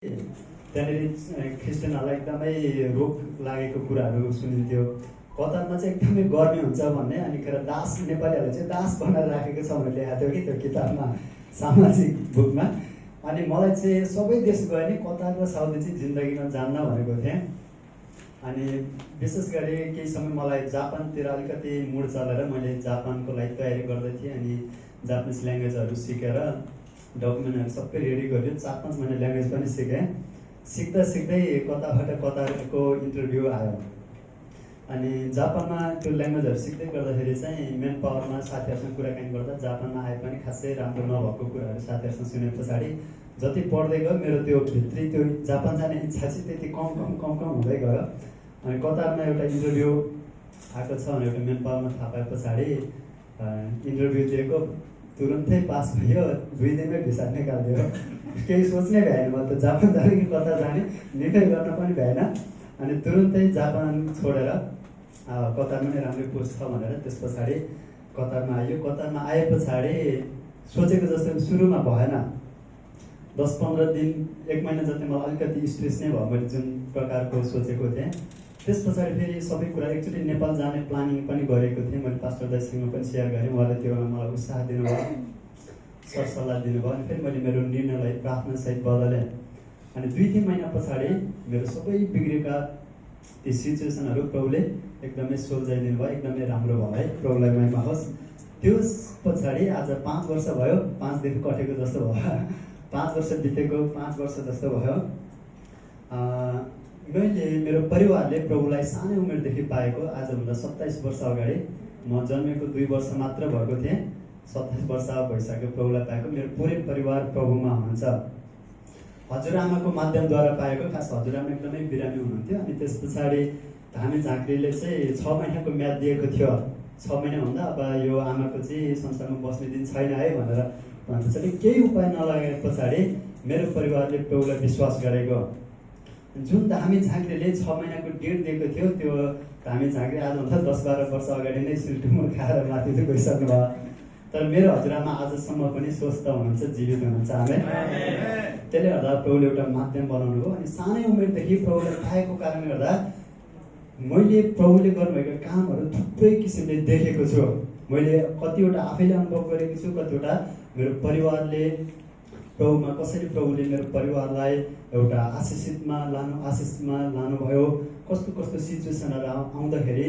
त्यहाँनिर क्रिस्चियनहरूलाई एकदमै रोग लागेको कुराहरू सुनिन्थ्यो। कतारमा चाहिँ एकदमै गर्मी हुन्छ भन्ने, अनिखेर दास नेपालीहरूले चाहिँ दास बनाएर राखेको छ भनेर लेखाएको थियो कि त्यो किताबमा, सामाजिक बुकमा। अनि मलाई चाहिँ सबै देश गए नि कतार र साउदी चाहिँ जिन्दगीमा जान्न भनेको थिएँ। अनि विशेष गरी केही समय मलाई जापानतिर अलिकति मुड चलेर मैले जापानको लागि तयारी गर्दै थिएँ। अनि जापानिज ल्याङ्ग्वेजहरू सिकेर डकुमेन्टहरू सबै रेडी गर्यो। 4-5 महिना ल्याङ्ग्वेज पनि सिकेँ। सिक्दा सिक्दै कताबाट कतारको इन्टरभ्यू आयो। अनि जापानमा त्यो ल्याङ्ग्वेजहरू सिक्दै गर्दाखेरि चाहिँ मेन पावरमा साथीहरूसँग कुराकानी गर्दा जापानमा आए पनि खासै राम्रो नभएको कुराहरू साथीहरूसँग सुने पछाडि जति पढ्दै गयो मेरो त्यो भित्री त्यो जापान जाने इच्छा चाहिँ त्यति कम हुँदै गयो। अनि कतारमा एउटा इन्टरभ्यू आएको छ भने एउटा मेन पावरमा थाहा पाए पछाडि इन्टरभ्यू दिएको, तुरुन्तै पास भयो। 2 दिनमै भिसा निकालिदियो। केही सोच्नै भएन, म त जापान जाने कि कता जाने निर्णय गर्न पनि भएन। अनि तुरुन्तै जापान छोडेर कतारमा नै राम्रो पोस्ट छ भनेर त्यस पछाडि कतारमा आयो। कतारमा आए पछाडि सोचेको जस्तो सुरुमा भएन। 10-15 दिन 1 महिना जति मलाई अलिकति स्ट्रेस नै भयो मैले जुन प्रकारको सोचेको थिएँ। त्यस पछाडि फेरि सबै कुरा एकचोटि नेपाल जाने प्लानिङ पनि गरेको थिएँ। मैले पास्टर दाइसँग पनि सेयर गरेँ, उहाँले त्यो बेला मलाई उत्साह दिनुभयो, सरसल्लाह दिनुभयो। अनि फेरि मैले मेरो निर्णयलाई प्रार्थनासहित बदलेँ। अनि 2-3 महिना पछाडि मेरो सबै बिग्रेका ती सिचुएसनहरू प्रभुले एकदमै सुल्झाइदिनु भयो। एकदमै राम्रो भयो है, प्रभुलाई महिमा होस्। त्यस पछाडि आज 5 वर्ष भयो, 5 दिन कटेको जस्तो भयो। 5 वर्ष बितेको, 5 वर्ष जस्तो भयो। मैले मेरो परिवारले प्रभुलाई सानै उमेरदेखि पाएको। आजभन्दा 27 वर्ष अगाडि म जन्मेको 2 वर्ष मात्र भएको थिएँ। 27 वर्ष भइसक्यो प्रभुलाई पाएको। मेरो पुरै परिवार प्रभुमा हुनुहुन्छ। हजुरआमाको माध्यमद्वारा पाएको। खास हजुरआमा एकदमै बिरामी हुनुहुन्थ्यो। अनि त्यस पछाडि धामी झाँक्रीले चाहिँ 6 महिनाको म्याद दिएको थियो। 6 महिना भन्दा अब यो आमाको चाहिँ संसारमा बस्ने दिन छैन है भनेर भन्छ। केही उपाय नलगाए पछाडि मेरो परिवारले प्रभुलाई विश्वास गरेको। जुन धामी झाँक्रीले 6 महिनाको डेट दिएको थियो, त्यो धामी झाँक्री आजभन्दा 10-12 वर्ष अगाडि नै सिल्टुमुर खाएर माथि चाहिँ गइसक्नु भयो। तर मेरो हजुरआमा आजसम्म पनि स्वस्थ हुनुहुन्छ, जीवित हुनुहुन्छ। आमेन। त्यसले गर्दा प्रभुले एउटा माध्यम बनाउनु भयो। अनि सानै उमेरदेखि प्रभुले पाएको कारणले गर्दा मैले प्रभुले गर्नुभएको कामहरू थुप्रै किसिमले देखेको छु। मैले कतिवटा आफैले अनुभव गरेको छु, कतिवटा मेरो परिवारले प्रभुमा कसरी प्रभुले मेरो परिवारलाई एउटा आशिषमा लानुभयो। कस्तो सिचुएसनहरू आउँदाखेरि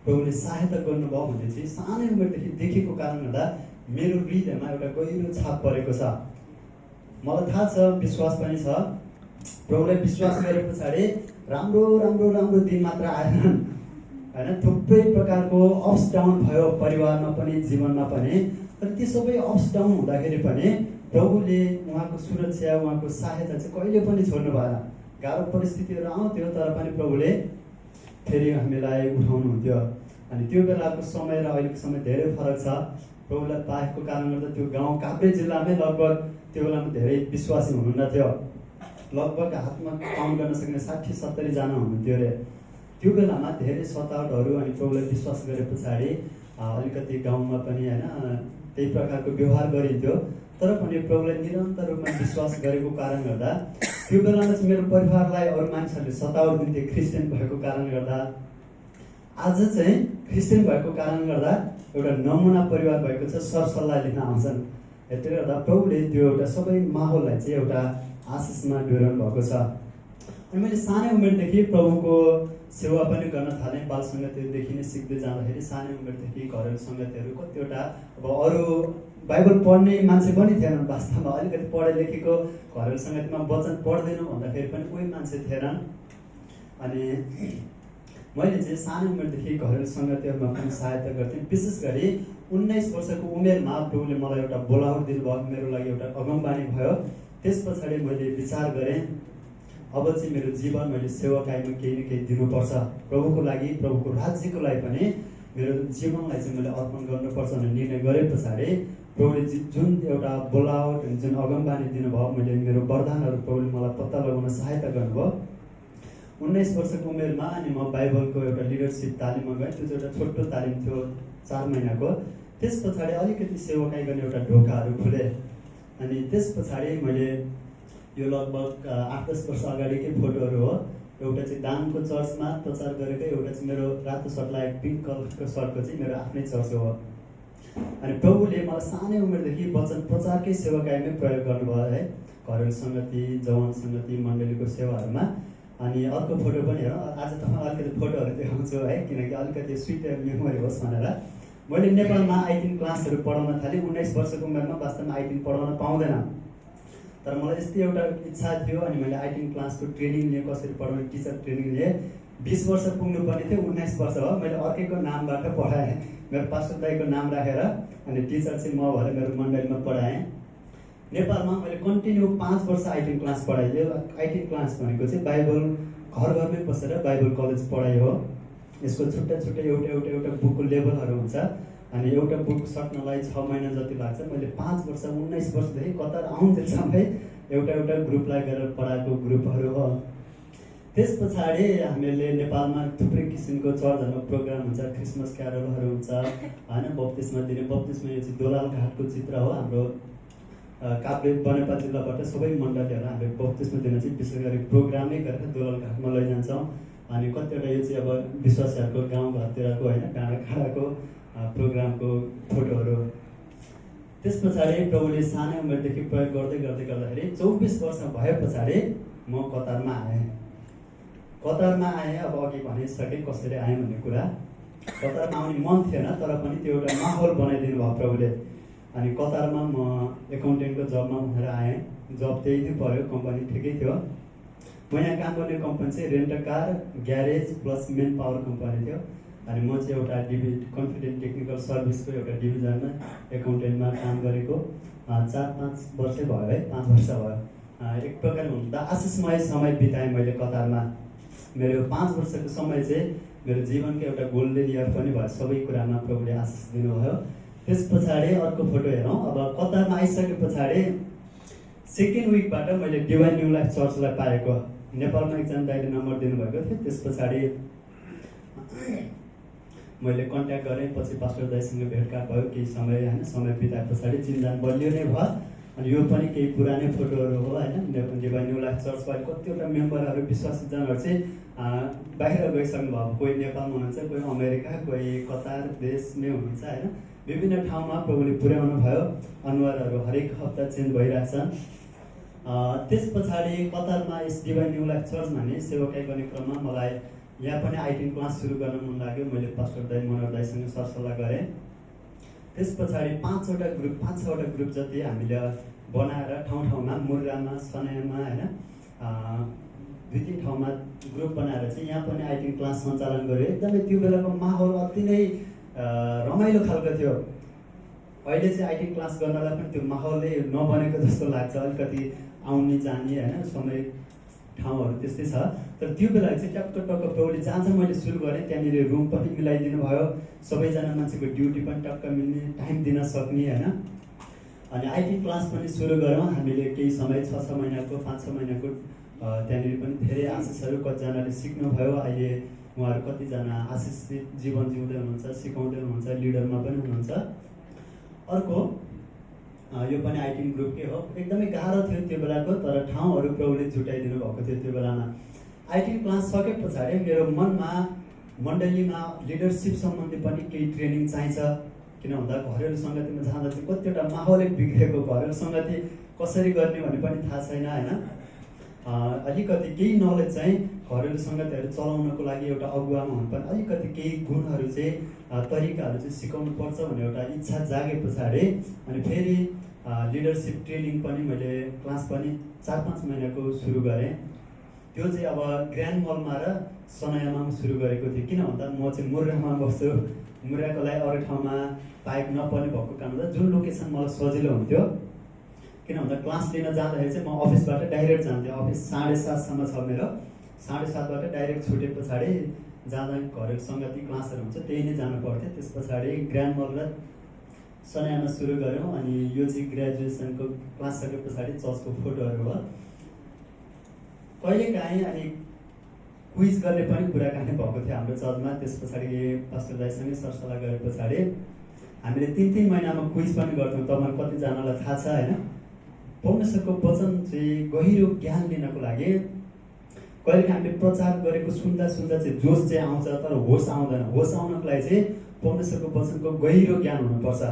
प्रभुले सहायता गर्नुभयो भन्ने चाहिँ सानै उमेरदेखि देखेको कारणले गर्दा मेरो हृदयमा एउटा गहिरो छाप परेको छ। मलाई थाहा छ, विश्वास पनि छ। प्रभुलाई विश्वास गरे पछाडि राम्रो दिन मात्र आएनन् होइन, थुप्रै प्रकारको अप्स डाउन भयो परिवारमा पनि, जीवनमा पनि। तर ती सबै अप्स डाउन हुँदाखेरि पनि प्रभुले उहाँको सुरक्षा, उहाँको सहायता चाहिँ कहिले पनि छोड्नु भएन। गाह्रो परिस्थितिहरू आउँथ्यो तर पनि प्रभुले फेरि हामीलाई उठाउनुहुन्थ्यो। अनि त्यो बेलाको समय र अहिलेको समय धेरै फरक छ। प्रभुलाई पाएको कारणले गर्दा त्यो गाउँ काभ्रे जिल्लामै लगभग त्यो बेलामा धेरै विश्वासी हुनुहुन्न थियो। लगभग हातमा काउन्ट गर्न सक्ने 60-70 जना हुनुहुन्थ्यो अरे। त्यो बेलामा धेरै सतावटहरू अनि प्रभुलाई विश्वास गरे पछाडि अलिकति गाउँमा पनि होइन त्यही प्रकारको व्यवहार गरिन्थ्यो। तर पनि प्रभुलाई निरन्तर रूपमा विश्वास गरेको कारणले गर्दा त्यो बेलामा चाहिँ मेरो परिवारलाई अरू मानिसहरूले सतावट दिन्थे क्रिस्चियन भएको कारणले गर्दा। आज चाहिँ क्रिस्चियन भएको कारणले गर्दा एउटा नमुना परिवार भएको छ, सरसल्लाह लिन आउँछन्। त्यसले गर्दा प्रभुले त्यो एउटा सबै माहौललाई चाहिँ एउटा आशिषमा डोर्याउनु भएको छ। अनि मैले सानै उमेरदेखि प्रभुको सेवा पनि गर्न थालेँ। बाल सङ्गतिहरूदेखि नै सिक्दै जाँदाखेरि सानै उमेरदेखि घरेलु सङ्गतिहरू कतिवटा, अब अरू बाइबल पढ्ने मान्छे पनि थिएनन् वास्तवमा। अलिकति पढे लेखेको घरेलु सङ्गतिमा वचन पढ्दैनौँ भन्दाखेरि पनि कोही मान्छे थिएनन्। अनि मैले चाहिँ सानो उमेरदेखि घरेलु सङ्गतिहरूमा पनि सहायता गर्थेँ। विशेष गरी 19 वर्षको उमेरमा प्रभुले मलाई एउटा बोलावट दिनुभयो, मेरो लागि एउटा अगमबानी भयो। त्यस पछाडि मैले विचार गरेँ, अब चाहिँ मेरो जीवन मैले सेवाकाईमा केही न केही दिनुपर्छ। प्रभुको लागि, प्रभुको राज्यको लागि पनि मेरो जीवनलाई चाहिँ मैले अर्पण गर्नुपर्छ भन्ने निर्णय गरे पछाडि प्रभुले जुन एउटा बोलावट, जुन अगमबानी दिनुभयो, मैले मेरो वरदानहरू प्रभुले मलाई पत्ता लगाउन सहायता गर्नुभयो। 19 वर्षको उमेरमा अनि म बाइबलको एउटा लिडरसिप तालिममा गएँ। त्यो चाहिँ एउटा छोटो तालिम थियो, 4 महिनाको। त्यस पछाडि अलिकति सेवाकाई गर्ने एउटा ढोकाहरू खुले। अनि त्यस पछाडि मैले यो लगभग 8-10 वर्ष अगाडिकै फोटोहरू हो। एउटा चाहिँ दानको चर्चमा प्रचार गरेको, एउटा चाहिँ मेरो रातो सर्ट लगाएको पिङ्क कलरको सर्टको चाहिँ मेरो आफ्नै चर्च हो। अनि प्रभुले मलाई सानै उमेरदेखि वचन प्रचारकै सेवाकाईमै प्रयोग गर्नुभयो है, घरेलु सङ्गति, जवान सङ्गति, मण्डलीको सेवाहरूमा। अनि अर्को फोटो पनि हेरौँ, आज तपाईँ अलिकति फोटोहरू देखाउँछु है, किनकि अलिकति स्विट मेमोरी होस् भनेर। मैले नेपालमा I10 क्लासहरू पढाउन थालेँ 19 वर्षको उमेरमा। वास्तवमा I10 पढाउन पाउँदैन, तर मलाई यस्तै एउटा इच्छा थियो। अनि मैले I10 क्लासको ट्रेनिङ लिएँ, कसरी पढाउने टिचर ट्रेनिङ लिएँ। 20 वर्ष पुग्नुपर्ने थियो, 19 वर्ष भयो। मैले अर्कैको नामबाट पढाएँ, मेरो पास्टर दाइको नाम राखेर। अनि टिचर चाहिँ म भएर मेरो मण्डलीमा पढाएँ। नेपालमा मैले कन्टिन्यू 5 वर्ष I10 क्लास पढाएँ। यो I10 क्लास भनेको चाहिँ बाइबल घर घरमै बसेर बाइबल कलेज पढाइ हो। यसको छुट्टा छुट्टै एउटा बुकको लेभलहरू हुन्छ। अनि एउटा बुक सक्नलाई 6 महिना जति लाग्छ। मैले 5 वर्ष 19 वर्षदेखि कतार आउन्जेलसम्मै एउटा ग्रुपलाई गरेर पढाएको ग्रुपहरू हो। त्यस पछाडि हामीले नेपालमा थुप्रै किसिमको चर्चहरूमा प्रोग्राम हुन्छ, क्रिसमस क्यारलहरू हुन्छ होइन, बप्तिस्मा दिने। बप्तिस्मा यो चाहिँ दोलाल घाटको चित्र हो। हाम्रो काभ्रे बनेपा जिल्लाबाट सबै मण्डलीहरू हामीले बप्तिस्मा दिन चाहिँ विशेष गरी प्रोग्रामै गरेर दोलाल घाटमा लैजान्छौँ। अनि कतिवटा यो चाहिँ अब विश्वासीहरूको गाउँघरतिरको होइन, डाँडाकाँडाको प्रोग्रामको फोटोहरू। त्यस पछाडि प्रभुले सानै उमेरदेखि प्रयोग गर्दाखेरि 24 वर्ष भए पछाडि म कतारमा आएँ। अब अघि भनिसकेँ कसरी आएँ भन्ने कुरा। कतारमा आउने मन थिएन, तर पनि त्यो एउटा माहौल बनाइदिनु भयो प्रभुले। अनि कतारमा म एकाउन्टेन्टको जबमा भनेर आएँ। जब त्यही नै पऱ्यो, कम्पनी ठिकै थियो। म यहाँ काम गर्ने कम्पनी चाहिँ rent a car, garage plus main power company थियो। अनि म चाहिँ एउटा कन्फिडेन्ट टेक्निकल सर्भिसको एउटा डिभिजनमा एकाउन्टेन्टमा काम गरेको 4-5 वर्षै भयो है, 5 वर्ष भयो। एक प्रकारले भन्दा आशिषमय समय बिताएँ मैले कतारमा। मेरो 5 वर्षको समय चाहिँ मेरो जीवनको एउटा गोल्डन इयर पनि भयो। सबै कुरामा प्रभुले आशिष दिनुभयो। त्यस पछाडि अर्को फोटो हेरौँ। अब कतारमा आइसके पछाडि सेकेन्ड विकबाट मैले डिभाइन न्यू लाइफ चर्चलाई पाएको। नेपालमा एकजना दाइले नम्बर दिनुभएको थियो। त्यस पछाडि मैले कन्ट्याक्ट गरेँ। पछि पास्टर दाइसँग भेटघाट भयो केही समय होइन। समय बिताए पछाडि चिन्जान बलियो नै भयो। अनि यो पनि केही पुरानै फोटोहरू हो होइन। डिभाइन न्यू लाइफ चर्चबाट कतिवटा मेम्बरहरू, विश्वासीजनहरू चाहिँ बाहिर गइसक्नु भयो। कोही नेपालमा हुनुहुन्छ, कोही अमेरिका, कोही कतार देशमै हुनुहुन्छ होइन। विभिन्न ठाउँमा प्रभुले पुर्याउनु भयो। अनुहारहरू हरेक हप्ता चेन्ज भइरहेछन्। त्यस पछाडि कतारमा यस डिभाइन न्यू लाइफ चर्च भन्ने सेवाकाई गर्ने क्रममा मलाई यहाँ पनि I10 क्लास सुरु गर्न मन लाग्यो। मैले पास्टर दाइ मनोहर दाइसँग सरसल्लाह गरेँ। त्यस पछाडि 5-6वटा ग्रुप जति हामीले बनाएर ठाउँमा मुर्रामा, सनायामा होइन 2-3 ठाउँमा ग्रुप बनाएर चाहिँ यहाँ पनि I10 क्लास सञ्चालन गर्यो। एकदमै त्यो बेलाको माहौल अति नै रमाइलो खालको थियो। अहिले चाहिँ I10 क्लास गर्नलाई पनि त्यो माहौलै नबनेको जस्तो लाग्छ। अलिकति आउने जाने होइन समय ठाउँहरू त्यस्तै छ। तर त्यो बेला चाहिँ टक्क प्रभुले जहाँ मैले सुरु गरेँ त्यहाँनिर रुम पनि मिलाइदिनु भयो। सबैजना मान्छेको ड्युटी पनि टक्क मिल्ने, टाइम दिन सक्ने होइन। अनि I10 क्लास पनि सुरु गऱ्यौँ हामीले। केही समय 6 महिनाको 5-6 महिनाको त्यहाँनिर पनि धेरै आशिषहरू कतिजनाले सिक्नुभयो। अहिले उहाँहरू कतिजना आशिषित जीवन जिउँदै हुनुहुन्छ, सिकाउँदै हुनुहुन्छ, लिडरमा पनि हुनुहुन्छ। अर्को यो पनि I10 ग्रुपकै हो। एकदमै गाह्रो थियो त्यो बेलाको, तर ठाउँहरू प्रभुले जुटाइदिनु भएको थियो त्यो बेलामा। I10 क्लास सके पछाडि मेरो मनमा मण्डलीमा लिडरसिप सम्बन्धी पनि केही ट्रेनिङ चाहिन्छ। किन भन्दा घरेलु सङ्गतिमा जाँदा चाहिँ कतिवटा माहौलै बिग्रेको, घरेलु सङ्गति कसरी गर्ने भन्ने पनि थाहा छैन होइन। अलिकति केही नलेज चाहिँ घरेलु सङ्गतिहरू चलाउनको लागि एउटा अगुवामा हुनुपर्ने अलिकति केही गुणहरू चाहिँ तरिकाहरू चाहिँ सिकाउनु पर्छ भन्ने एउटा इच्छा जागे पछाडि अनि फेरि लिडरसिप ट्रेनिङ पनि मैले क्लास पनि 4-5 महिनाको सुरु गरेँ। त्यो चाहिँ अब ग्रान्ड मलमा र सनायामा सुरु गरेको थिएँ। किन भन्दा म चाहिँ मुर्रामा बस्छु। मुर्राको लागि अरू ठाउँमा पाइप नपर्ने भएको कारणले जुन लोकेसन मलाई सजिलो हुन्थ्यो। किन भन्दा क्लास लिन जाँदाखेरि चाहिँ म अफिसबाट डाइरेक्ट जान्थेँ। अफिस 7:30सम्म छ मेरो। 7:30बाट डाइरेक्ट छुटे पछाडि जाँदा घरेलु सङ्गति क्लासहरू हुन्छ त्यही नै जानु पर्थ्यो। त्यस पछाडि ग्रान्ड मल र सनायामा सुरु गऱ्यौँ। अनि यो चाहिँ ग्रेजुएसनको क्लास सके पछाडि चर्चको फोटोहरू हो। कहिलेकाहीँ अनि क्विज गर्ने पनि कुराकानी भएको थियो हाम्रो चर्चमा। त्यस पछाडि पास्टर दाइसँगै सरसल्लाह गरे पछाडि हामीले 3-3 महिनामा क्विज पनि गर्थ्यौँ। तपाईँहरू कतिजनालाई थाहा छ होइन। परमेश्वरको वचन चाहिँ गहिरो ज्ञान लिनको लागि कहिले हामीले प्रचार गरेको सुन्दा सुन्दा चाहिँ जोस चाहिँ आउँछ, तर होस आउँदैन। होस आउनको लागि चाहिँ परमेश्वरको वचनको गहिरो ज्ञान हुनुपर्छ।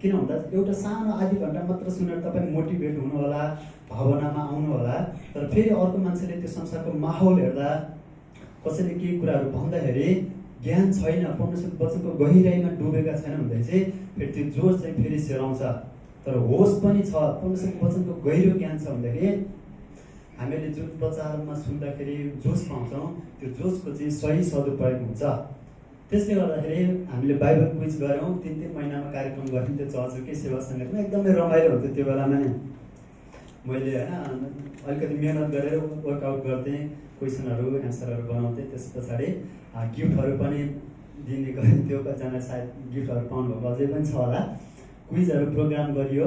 किन भन्दा एउटा सानो आधी घन्टा मात्र सुनेर तपाईँ मोटिभेट हुनु होला, भावनामा आउनु होला, तर फेरि अर्को मान्छेले त्यो संसारको माहौल हेर्दा कसैले केही कुराहरू भन्दाखेरि ज्ञान छैन, परमेश्वरको वचनको गहिराइमा डुबेका छैन भन्दा चाहिँ फेरि त्यो जोस चाहिँ फेरि सेलाउँछ। तर होस पनि छ, परमेश्वरको वचनको गहिरो ज्ञान छ भन्दाखेरि हामीले जुन प्रचारमा सुन्दाखेरि जोस पाउँछौँ त्यो जोसको चाहिँ सही सदुपयोग हुन्छ। त्यसले गर्दाखेरि हामीले बाइबल क्विज गऱ्यौँ, 3-3 महिनामा कार्यक्रम गरिन्थ्यो चर्चकै सेवा सङ्गठनमा, एकदमै रमाइलो हुन्थ्यो। त्यो बेलामा नै मैले अलिकति मेहनत गरेर वर्कआउट गर्थेँ, क्वेसनहरू एन्सरहरू बनाउँथेँ। त्यस पछाडि गिफ्टहरू पनि दिने गरिन्थ्यो। कतिजना सायद गिफ्टहरू पाउनुभएको अझै पनि छ होला। क्विजहरू प्रोग्राम गरियो।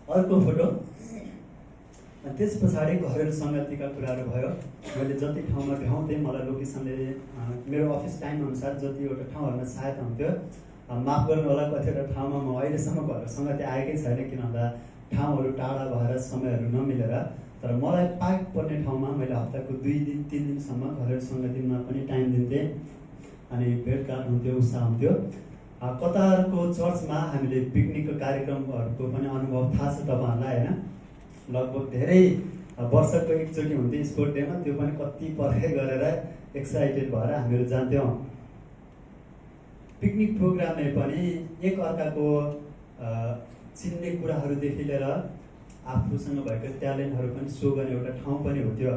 अर्को फोटो, त्यस पछाडि घरेलु सङ्गतिका कुराहरू भयो। मैले जति ठाउँमा भ्याउँथेँ, मलाई लोकेसनले मेरो अफिस टाइम अनुसार जतिवटा ठाउँहरूमा सहायता हुन्थ्यो। माफ गर्नु होला, कतिवटा ठाउँमा म अहिलेसम्म घरेलु सङ्गति आएकै छैन, किन भन्दा ठाउँहरू टाढा भएर समयहरू नमिलेर। तर मलाई पाक पर्ने ठाउँमा मैले हप्ताको 2 दिन 3 दिनसम्म घरेलु सङ्गतिमा पनि टाइम दिन्थेँ अनि भेटघाट हुन्थ्यो, उत्साह हुन्थ्यो। कतारको चर्चमा हामीले पिकनिकको कार्यक्रमहरूको पनि अनुभव थाहा छ तपाईँहरूलाई होइन। लगभग धेरै वर्षको एकचोटि हुन्थ्यो स्पोर्ट डेमा, त्यो पनि कति पर्खाइ गरेर एक्साइटेड भएर हामीहरू जान्थ्यौँ। पिकनिक प्रोग्रामले पनि एक अर्काको चिन्ने कुराहरूदेखि लिएर आफूसँग भएको ट्यालेन्टहरू पनि सो गर्ने एउटा ठाउँ पनि हुन्थ्यो।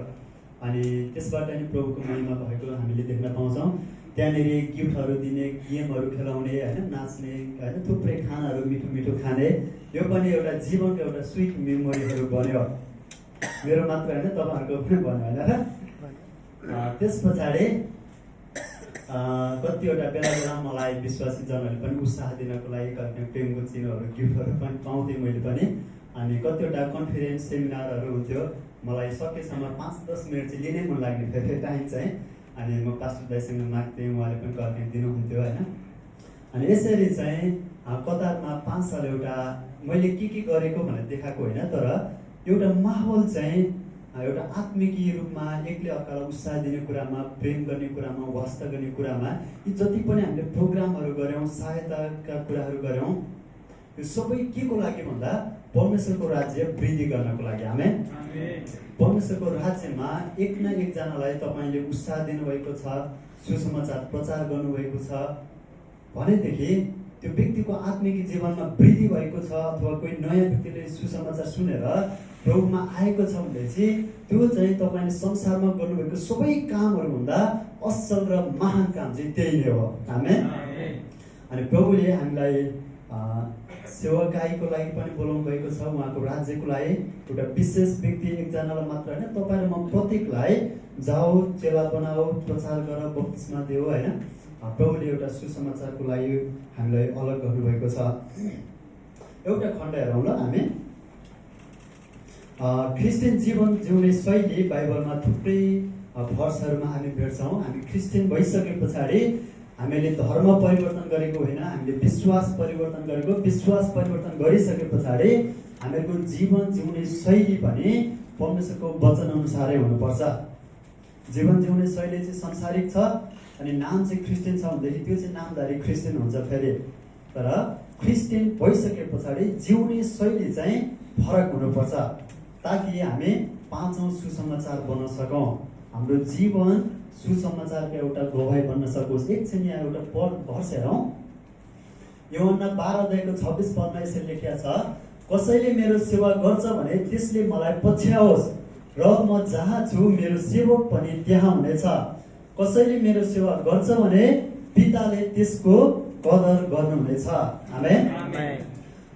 अनि त्यसबाट नि प्रभुको महिमा भएको हामीले देख्न पाउँछौँ। त्यहाँनिर गिफ्टहरू दिने, गेमहरू खेलाउने होइन, नाच्ने होइन, थुप्रै खानाहरू मिठो मिठो खाने, यो पनि एउटा जीवनको एउटा स्विट मेमोरीहरू बन्यो। मेरो मात्र होइन, तपाईँहरूको पनि बन्यो होइन र। त्यस पछाडि कतिवटा बेला मलाई विश्वासी जनहरूले पनि उत्साह दिनको लागि कति प्रेमको चिन्हहरू गिफ्टहरू पनि पाउँथेँ मैले पनि। अनि कतिवटा कन्फरेन्स सेमिनारहरू हुन्थ्यो, मलाई सकेसम्म 5-10 मिनट चाहिँ लिनै मन लाग्ने फेरि टाइम चाहिँ। अनि म पास्टर दाइसँग माग्थेँ, उहाँले पनि कति दिनुहुन्थ्यो होइन। अनि यसरी चाहिँ कतारमा 5 साल एउटा मैले के गरेको भनेर देखाएको होइन, तर एउटा माहौल चाहिँ एउटा आत्मिकीय रूपमा एकले अर्कालाई उत्साह दिने कुरामा, प्रेम गर्ने कुरामा, वास्ता गर्ने कुरामा, यी जति पनि हामीले प्रोग्रामहरू गऱ्यौँ, सहायताका कुराहरू गऱ्यौँ, यो सबै के को लागि भन्दा परमेश्वरको राज्य वृद्धि गर्नको लागि। आमेन। परमेश्वरको राज्यमा एक न एकजनालाई तपाईँले उत्साह दिनुभएको छ, सुसमाचार प्रचार गर्नुभएको छ भनेदेखि त्यो व्यक्तिको आत्मिक जीवनमा वृद्धि भएको छ, अथवा कोही नयाँ व्यक्तिले सुसमाचार सुनेर प्रभुमा आएको छ भनेपछि त्यो चाहिँ तपाईँले संसारमा गर्नुभएको सबै कामहरूभन्दा असल र महान काम चाहिँ त्यही नै हो। आमेन। अनि प्रभुले हामीलाई सेवाकाईको लागि पनि बोलाउनु भएको छ, उहाँको राज्यको लागि। एउटा विशेष व्यक्ति एकजनालाई मात्र होइन, तपाईँ र म प्रत्येकलाई जाऊ, चेला बनाऊ, प्रचार गर, बप्तिस्मा देऊ होइन। प्रभुले एउटा सुसमाचारको लागि हामीलाई अलग गर्नुभएको छ। एउटा खण्ड हेरौँ ल हामी। क्रिस्चियन जीवन जिउने शैली बाइबलमा थुप्रै भर्सहरूमा हामी भेट्छौँ। हामी क्रिस्चियन भइसके पछाडि हामीले धर्म परिवर्तन गरेको होइन, हामीले विश्वास परिवर्तन गरेको। विश्वास परिवर्तन गरिसके पछाडि हामीहरूको जीवन जिउने शैली पनि परमेश्वरको वचन अनुसारै हुनुपर्छ। जीवन जिउने शैली चाहिँ संसारिक छ अनि नाम चाहिँ क्रिस्चियन छ भनेदेखि त्यो चाहिँ नामधारी क्रिस्चियन हुन्छ फेरि। तर क्रिस्चियन भइसके पछाडि जिउने शैली चाहिँ फरक हुनुपर्छ, ताकि हामी 5औं सुसमाचार बन्न सकौँ, हाम्रो जीवन सुसमाचारको एउटा गवाही बन्न सकोस्। एकछिन यहाँ एउटा भर्स हेरौँ। यूहन्ना 12:26 यसरी लेखिएको छ, कसैले मेरो सेवा गर्छ भने त्यसले मलाई पछ्याओस् र म जहाँ छु मेरो सेवक पनि त्यहाँ हुनेछ। कसैले मेरो सेवा गर्छ भने पिताले त्यसको कदर गर्नुहुनेछ। आमेन।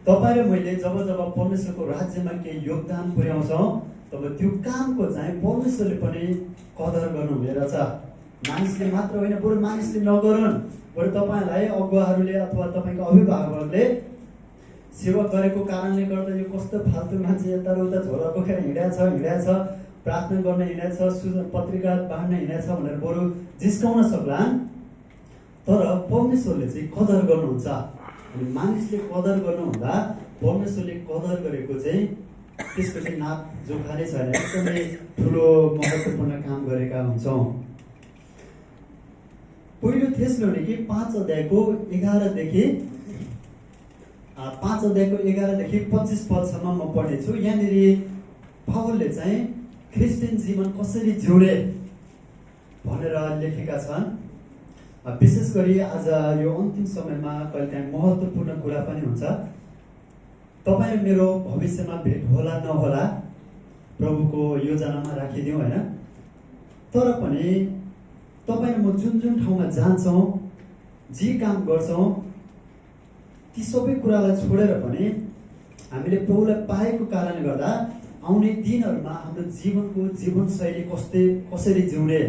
तपाईँ र मैले जब परमेश्वरको राज्यमा केही योगदान पुर्याउँछौँ तब त्यो कामको चाहिँ परमेश्वरले पनि कदर गर्नुहुने रहेछ। मानिसले मात्र होइन, बरु मानिसले नगरून्, बरु तपाईँलाई अगुवाहरूले अथवा तपाईँको अभिभावकहरूले सेवा गरेको कारणले गर्दा यो कस्तो फाल्तु मान्छे यता र उता झोला बोकेर हिँडेछ, प्रार्थना गर्न हिँडेछ, पत्रिका बाँड्न हिँडेछ भनेर बरु जिस्काउन सक्लान्। तर परमेश्वरले चाहिँ कदर गर्नुहुन्छ। अनि मानिसले कदर गर्नुहुँदा परमेश्वरले कदर गरेको चाहिँ त्यसपछि नाप जोखा नै छैन, एकदमै ठुलो महत्त्वपूर्ण काम गरेका हुन्छौँ। पहिलो थेसलोनिकी 5 अध्यायको 11 देखि 25 पदसम्म म पढ्नेछु। यहाँनिर पावलले चाहिँ क्रिस्चियन जीवन कसरी जिउने भनेर लेखेका छन्। विशेष गरी आज यो अन्तिम समयमा कहिलेकाहीँ महत्त्वपूर्ण कुरा पनि हुन्छ। तपाईँ मेरो भविष्यमा भेट होला नहोला प्रभुको योजनामा राखिदिउँ होइन, तर पनि तपाईँ म जुन जुन ठाउँमा जान्छौँ, जे काम गर्छौँ, ती सबै कुरालाई छोडेर पनि हामीले प्रभुलाई पाएको कारणले गर्दा आउने दिनहरूमा हाम्रो जीवनशैली कसरी जिउने,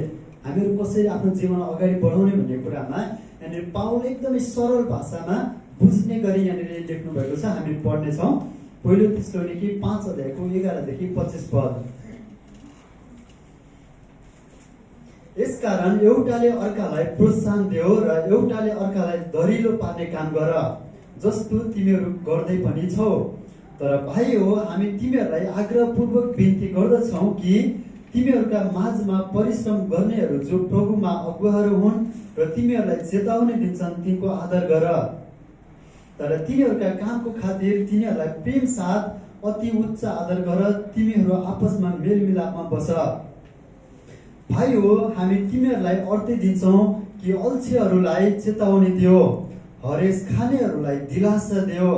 हामीहरू कसरी आफ्नो जीवनलाई अगाडि बढाउने भन्ने कुरामा यहाँनिर पावलले एकदमै सरल भाषामा बुझ्ने गरी यहाँनिर लेख्नु भएको छ। हामी पढ्नेछौँ पहिलो थेसलोनिकी 5 अध्यायको 11 देखि 25 पद। यसकारण एउटाले अर्कालाई प्रोत्साहन देऊ र एउटाले अर्कालाई दरिलो पार्ने काम गर, जस्तो तिमीहरू गर्दै पनि छौ। तर भाइ हो, हामी तिमीहरूलाई आग्रहपूर्वक बिन्ती गर्दछौँ कि तिमीहरूका माझमा परिश्रम गर्नेहरू जो प्रभुमा अगुवाहरू हुन् र तिमीहरूलाई चेतावनी दिन्छन् तिनको आदर गर। तर तिनीहरूका कामको खातिर तिनीहरूलाई प्रेम साथ अति उच्च आदर गर, तिमीहरू आपसमा मेलमिलापमा बस। भाइ हो, हामी तिमीहरूलाई अर्थे दिन्छौँ कि अल्छीहरूलाई चेतावनी दियो, हरेस खानेहरूलाई दिलासा दियो,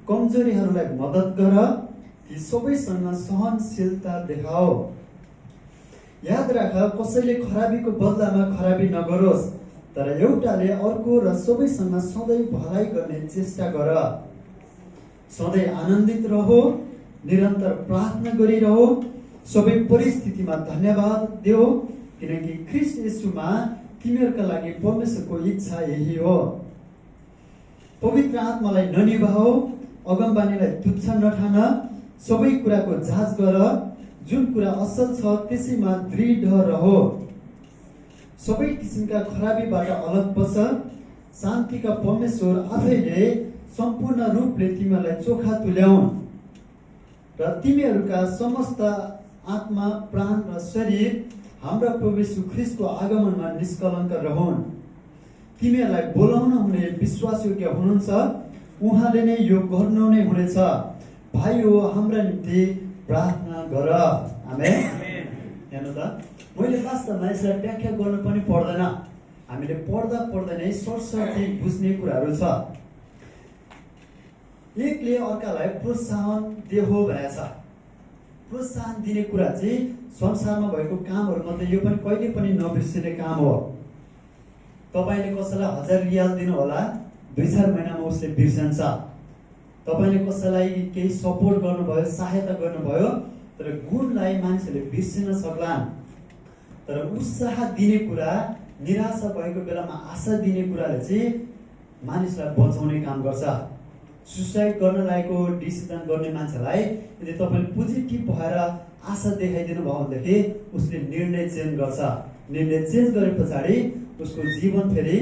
कमजोरीहरूलाई मद्दत गर, ती सबैसँग सहनशीलता देखाओ। याद राख, कसैले खराबीको बदलामा खराबी नगरोस्, तर एउटाले अर्को र सबैसँग सधैँ भलाइ गर्ने चेष्टा गर। सधैँ आनन्दित रहो, निरन्तर प्रार्थना गरिरहो, सबै परिस्थितिमा धन्यवाद देऊ, किनकि ख्रीष्ट येशूमा तिमीहरूका लागि परमेश्वरको इच्छा यही हो। पवित्र आत्मालाई ननिभाऊ, अगमबानीलाई तुच्छ नठान, सबै कुराको जाँच गर, जुन कुरा असल छ त्यसैमा दृढ रहो। सबै किसिमका खराबीबाट अलग बस, शान्तिका परमेश्वर आफैले सम्पूर्ण रूपले तिमीहरूलाई चोखा तुल्याउन् र तिमीहरूका समस्त आत्मा, प्राण र शरीर हाम्रा प्रभु येशू ख्रीष्टको आगमनमा निष्कलङ्क रहन्। तिमीहरूलाई बोलाउन हुने विश्वासयोग्य हुनुहुन्छ, उहाँले नै यो गर्नु नै हुनेछ। भाइ हो, हाम्रा निम्ति प्रार्थना गर। आमेन। हेर्नु त, मैले वास्तवमा यसलाई व्याख्या गर्नु पनि पर्दैन, हामीले पढ्दा नै सरसर्ती बुझ्ने कुराहरू छ। एकले अर्कालाई प्रोत्साहन देहो भनेको छ। प्रोत्साहन दिने कुरा चाहिँ संसारमा भएको कामहरू मध्ये यो पनि कहिले पनि नबिर्सिने काम हो। तपाईँले कसैलाई 1000 रियाल दिनु होला, 2-4 महिनामा उसले बिर्सन्छ। तपाईँले कसैलाई केही सपोर्ट गर्नुभयो, सहायता गर्नुभयो, तर गुणलाई मानिसहरूले बिर्सिन सक्लान्। तर उत्साह दिने कुरा, निराशा भएको बेलामा आशा दिने कुराले चाहिँ मानिसलाई बचाउने काम गर्छ। सुसाइड गर्न लागेको डिसिजन गर्ने मान्छेलाई यदि तपाईँले पोजिटिभ भएर आशा देखाइदिनु भयो भनेदेखि उसले निर्णय चेन्ज गर्छ। निर्णय चेन्ज गरे पछाडि उसको जीवन फेरि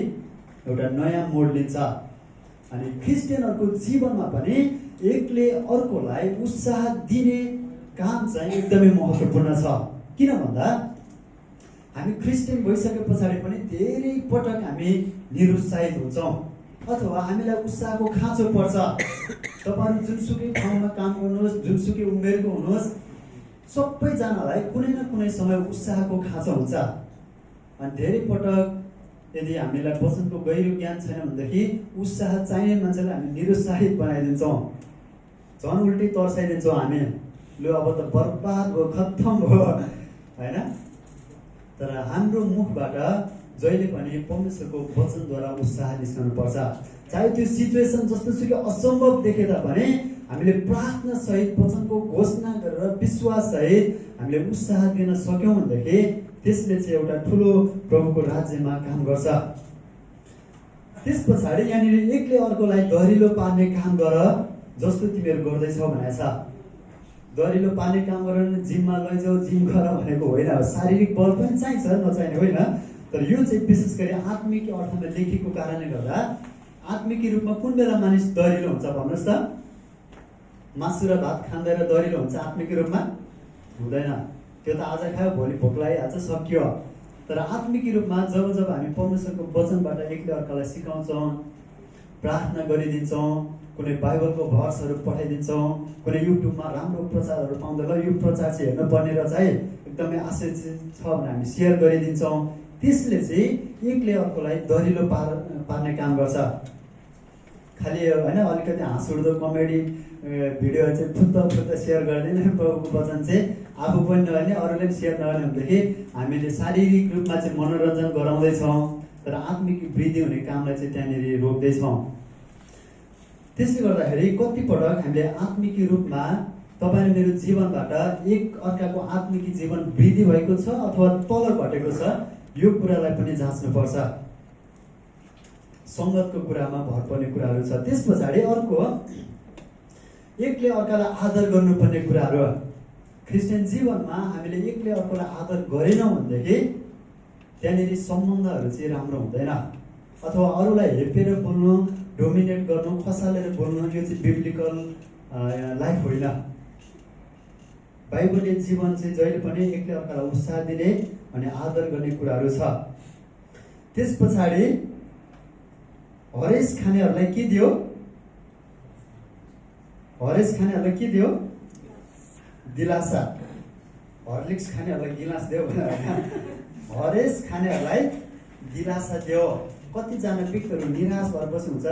एउटा नयाँ मोड लिन्छ। अनि क्रिस्चियनहरूको जीवनमा पनि एकले अर्कोलाई उत्साह दिने काम चाहिँ एकदमै महत्त्वपूर्ण छ। किन भन्दा हामी क्रिस्चियन भइसके पछाडि पनि धेरै पटक हामी निरुत्साहित हुन्छौँ अथवा हामीलाई उत्साहको खाँचो पर्छ। तपाईँहरू जुनसुकै ठाउँमा काम गर्नुहोस्, जुनसुकै उमेरको हुनुहोस्, सबैजनालाई कुनै न कुनै समय उत्साहको खाँचो हुन्छ। अनि धेरै पटक यदि हामीलाई वचनको गहिरो ज्ञान छैन भनेदेखि उत्साह चाहिने मान्छेलाई हामी निरुत्साहित बनाइदिन्छौँ, झन् उल्टै तर्साइदिन्छौँ हामी। लु अब त बर्बाद भयो, खत्तम भयो होइन। तर हाम्रो मुखबाट जहिले पनि परमेश्वरको वचनद्वारा उत्साह निस्कनु पर्छ। चाहे त्यो सिचुएसन जस्तो सुकै असम्भव देखे तापनि हामीले प्रार्थना सहित वचनको घोषणा गरेर विश्वास सहित हामीले उत्साह दिन सक्यौँ भनेदेखि त्यसले चाहिँ एउटा ठुलो प्रभुको राज्यमा काम गर्छ। त्यस पछाडि यहाँनिर एकले अर्कोलाई दरिलो पार्ने काम गर, जस्तो तिमीहरू गर्दैछौ भनेको छ। दरिलो पार्ने काम गरेर जिममा लैजाऊ, जिम गर भनेको होइन। शारीरिक बल पनि चाहिन्छ, नचाहिने होइन। तर यो चाहिँ विशेष गरी आत्मिक अर्थमा लेखेको कारणले गर्दा आत्मिक रूपमा कुन बेला मानिस दरिलो हुन्छ भन्नुहोस् त? मासु र भात खाँदा दरिलो हुन्छ आत्मिक रूपमा हुँदैन। त्यो त आज खायो भोलि भोक लागिहाल्छ, सकियो। तर आत्मिक रूपमा जब जब हामी परमेश्वरको वचनबाट एकले अर्कालाई सिकाउँछौँ, प्रार्थना गरिदिन्छौँ, कुनै बाइबलको भर्सहरू पठाइदिन्छौँ, कुनै युट्युबमा राम्रो प्रचारहरू पाउँदा ल यो प्रचार चाहिँ हेर्नुपर्ने रहेछ है, एकदमै आशिष छ भने हामी सेयर गरिदिन्छौँ। त्यसले चाहिँ एकले अर्कोलाई दरिलो पार्ने काम गर्छ। खालि होइन अलिकति हाँस उठ्दो कमेडी भिडियो चाहिँ फुत्त सेयर गर्दैन, प्रभुको वचन चाहिँ आफू पनि नगर्ने अरूले पनि सेयर नगर्ने भनेदेखि हामीले शारीरिक रूपमा चाहिँ मनोरञ्जन गराउँदैछौँ, तर आत्मिक वृद्धि हुने कामलाई चाहिँ त्यहाँनिर रोक्दैछौँ। त्यसले गर्दाखेरि कतिपटक हामीले आत्मिक रूपमा तपाईँ मेरो जीवनबाट एक अर्काको आत्मिक जीवन वृद्धि भएको छ अथवा तल घटेको छ, यो कुरालाई पनि जाँच्नुपर्छ। सङ्गतको कुरामा भर पर्ने कुराहरू छ। त्यस पछाडि अर्को एकले अर्कालाई आदर गर्नुपर्ने कुराहरू। क्रिस्चियन जीवनमा हामीले एकले अर्कालाई आदर गरेनौँ भनेदेखि त्यहाँनिर सम्बन्धहरू चाहिँ राम्रो हुँदैन। अथवा अरूलाई हेपेर बोल्नु, डोमिनेट गर्नु, खसालेर बोल्नु, यो चाहिँ बिब्लिकल लाइफ होइन। बाइबलीय जीवन चाहिँ जहिले पनि एकले अर्कालाई उत्साह दिने अनि आदर गर्ने कुराहरू छ। त्यस पछाडि हरेस खानेहरूलाई के दियो? हरेस खानेहरूलाई के दियो? दिलासा। हर्लिक्स खानेहरूलाई गिलास दियो भनेर हरेस खानेहरूलाई दिलासा दियो। कतिजना व्यक्तिहरू निराश भएर बस्नुहुन्छ,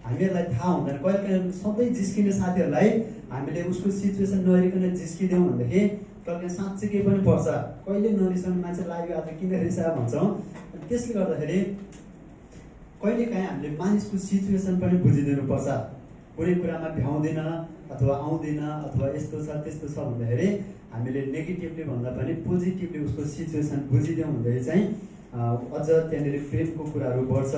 हामीहरूलाई थाहा हुँदैन। कहिले सधैँ जिस्किने साथीहरूलाई हामीले उसको सिचुएसन नहेरिकन जिस्किदिउँ भनेदेखि कहिले साँच्चै पनि पर्छ। कहिले नरिसाउने मान्छे लाग्यो आज किन रिसा भन्छौँ। त्यसले गर्दाखेरि कहिलेकाहीँ हामीले मानिसको सिचुएसन पनि बुझिदिनुपर्छ। कुनै कुरामा भ्याउँदैन अथवा आउँदैन अथवा यस्तो छ त्यस्तो छ भन्दाखेरि हामीले नेगेटिभली भन्दा पनि पोजिटिभली उसको सिचुएसन बुझिदिउँ भन्दाखेरि चाहिँ अझ त्यहाँनिर प्रेमको कुराहरू बढ्छ।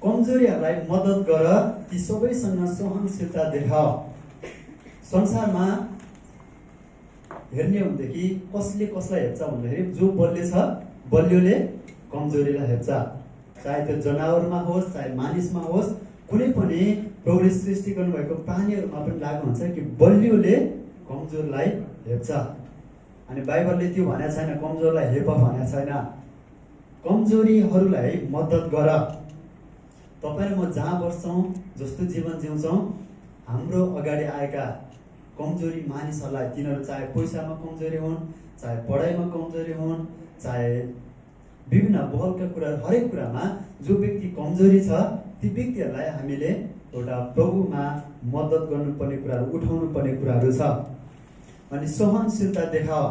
कमजोरीहरूलाई मद्दत गर, ती सबैसँग सहनशीलता देखाऊ। संसारमा हेर्ने हो भनेदेखि कसले कसलाई हेप्छ भन्दाखेरि जो बलियो छ बलियोले कमजोरीलाई हेप्छ। चाहे त्यो जनावरमा होस् चाहे मानिसमा होस्, कुनै पनि प्रभुले सृष्टि गर्नुभएको प्राणीहरूमा पनि लागु हुन्छ कि बलियोले कमजोरलाई हेप्छ। अनि बाइबलले त्यो भनेको छैन कमजोरलाई हेप भनेको छैन। कमजोरीहरूलाई मद्दत गर। तपाईँ र म जहाँ बस्छौँ, जस्तो जीवन जिउँछौँ, हाम्रो अगाडि आएका कमजोरी मानिसहरूलाई, तिनीहरू चाहे पैसामा कमजोरी हुन्, चाहे पढाइमा कमजोरी हुन्, चाहे विभिन्न बलका कुराहरू, हरेक कुरामा जो व्यक्ति कमजोरी छ ती व्यक्तिहरूलाई हामीले एउटा प्रभुमा मद्दत गर्नुपर्ने कुराहरू, उठाउनु पर्ने कुराहरू छ। अनि सहनशीलता देखाओ।